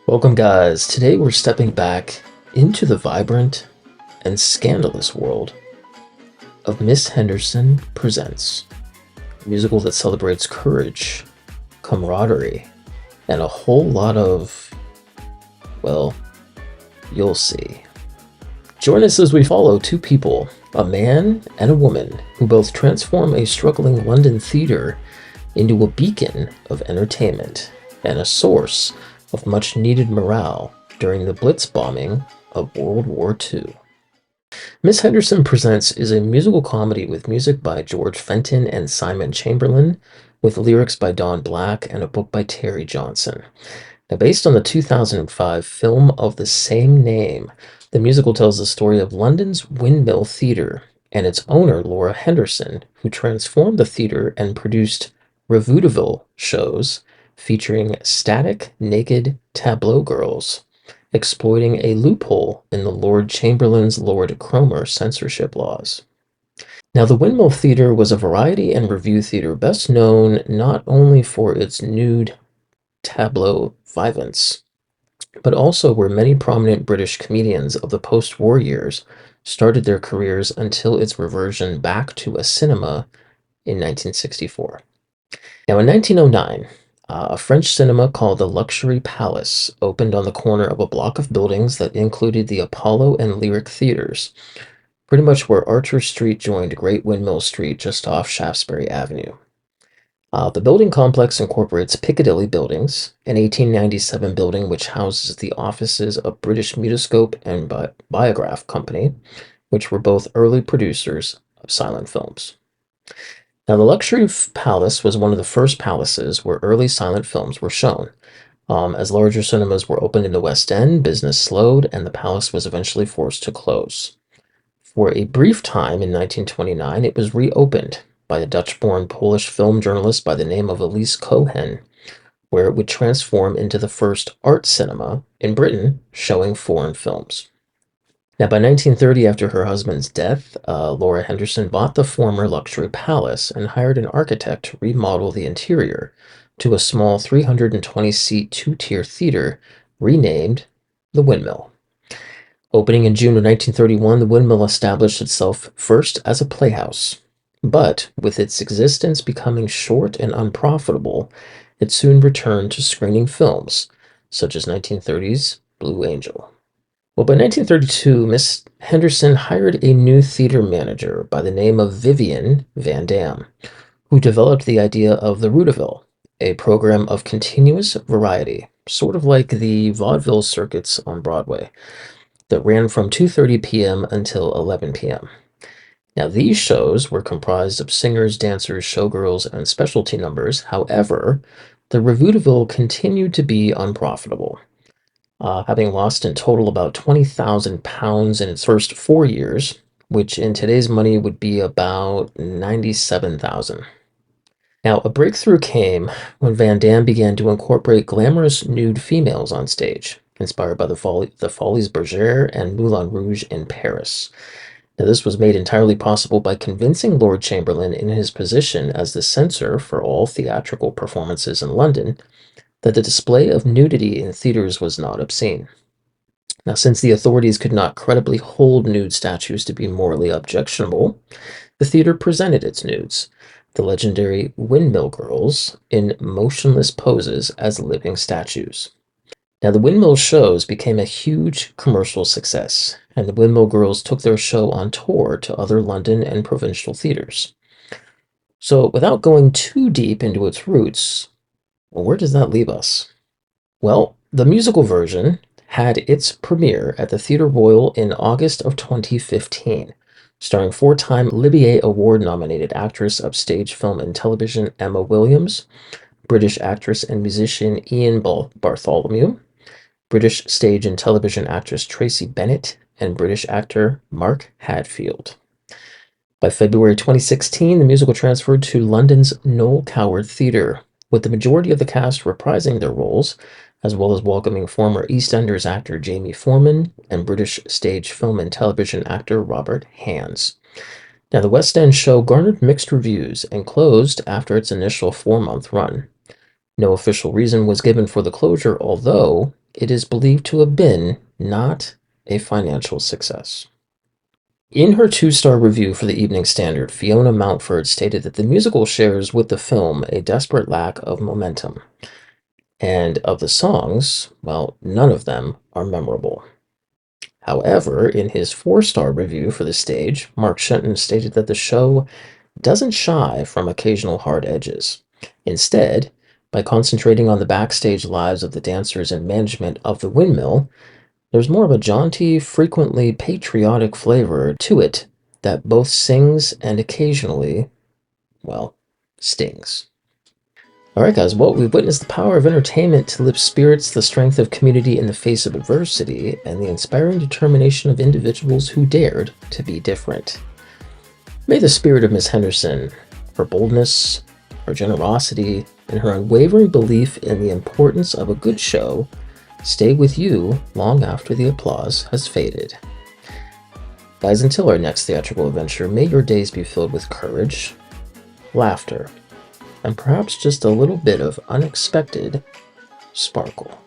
Welcome, guys. Today we're stepping back into the vibrant and scandalous world of Miss Henderson Presents, a musical that celebrates courage, camaraderie, and a whole lot of, well, you'll see. Join us as we follow two people, a man and a woman, who both transform a struggling London theater into a beacon of entertainment and a source of much needed morale during the Blitz bombing of World War II. Miss Henderson Presents is a musical comedy with music by George Fenton and Simon Chamberlain, with lyrics by Don Black and a book by Terry Johnson. Now, based on the 2005 film of the same name, the musical tells the story of London's Windmill Theatre and its owner, Laura Henderson, who transformed the theatre and produced revaudeville shows featuring static, naked tableau girls, exploiting a loophole in the Lord Chamberlain's Lord Cromer censorship laws. Now, the Windmill Theatre was a variety and revue theatre best known not only for its nude tableau vivants, but also where many prominent British comedians of the post-war years started their careers until its reversion back to a cinema in 1964. Now, in 1909, a French cinema called the Luxury Palace opened on the corner of a block of buildings that included the Apollo and Lyric theaters, pretty much where Archer Street joined Great Windmill Street just off Shaftesbury Avenue. The building complex incorporates Piccadilly Buildings, an 1897 building which houses the offices of British Mutoscope and Biograph Company, which were both early producers of silent films. Now, the Luxury Palace was one of the first palaces where early silent films were shown. As larger cinemas were opened in the West End, business slowed, and the palace was eventually forced to close. For a brief time in 1929, it was reopened by a Dutch-born Polish film journalist by the name of Elise Cohen, where it would transform into the first art cinema in Britain showing foreign films. Now, by 1930, after her husband's death, Laura Henderson bought the former Luxury Palace and hired an architect to remodel the interior to a small 320-seat two-tier theater renamed the Windmill. Opening in June of 1931, the Windmill established itself first as a playhouse, but with its existence becoming short and unprofitable, it soon returned to screening films, such as 1930's Blue Angel. Well, by 1932, Miss Henderson hired a new theater manager by the name of Vivian Van Dam, who developed the idea of the Vaudeville, a program of continuous variety, sort of like the vaudeville circuits on Broadway, that ran from 2:30 p.m. until 11 p.m. Now, these shows were comprised of singers, dancers, showgirls, and specialty numbers. However, the vaudeville continued to be unprofitable, having lost in total about £20,000 in its first 4 years, which in today's money would be about $97,000. Now, a breakthrough came when Van Damme began to incorporate glamorous nude females on stage, inspired by the Folies Bergère and Moulin Rouge in Paris. Now, this was made entirely possible by convincing Lord Chamberlain, in his position as the censor for all theatrical performances in London, that the display of nudity in theaters was not obscene. Now, since the authorities could not credibly hold nude statues to be morally objectionable, the theater presented its nudes, the legendary Windmill Girls, in motionless poses as living statues. Now, the Windmill shows became a huge commercial success, and the Windmill Girls took their show on tour to other London and provincial theaters. So, without going too deep into its roots, well, where does that leave us? Well, the musical version had its premiere at the Theatre Royal in August of 2015, starring four-time Libby Award-nominated actress of stage, film, and television Emma Williams, British actress and musician Ian Bartholomew, British stage and television actress Tracy Bennett, and British actor Mark Hadfield. By February 2016, the musical transferred to London's Noel Coward Theatre, with the majority of the cast reprising their roles, as well as welcoming former EastEnders actor Jamie Foreman and British stage, film, and television actor Robert Hands. Now, the West End show garnered mixed reviews and closed after its initial 4-month run. No official reason was given for the closure, although it is believed to have been not a financial success. In her 2-star review for the Evening Standard, Fiona Mountford stated that the musical shares with the film a desperate lack of momentum. And of the songs, well, none of them are memorable. However, in his 4-star review for the stage, Mark Shenton stated that the show doesn't shy from occasional hard edges. Instead, by concentrating on the backstage lives of the dancers and management of the windmill, there's more of a jaunty, frequently patriotic flavor to it that both sings and occasionally, well, stings. Alright guys, well, we've witnessed the power of entertainment to lift spirits, the strength of community in the face of adversity, and the inspiring determination of individuals who dared to be different. May the spirit of Miss Henderson, her boldness, her generosity, and her unwavering belief in the importance of a good show stay with you long after the applause has faded. Guys, until our next theatrical adventure, may your days be filled with courage, laughter, and perhaps just a little bit of unexpected sparkle.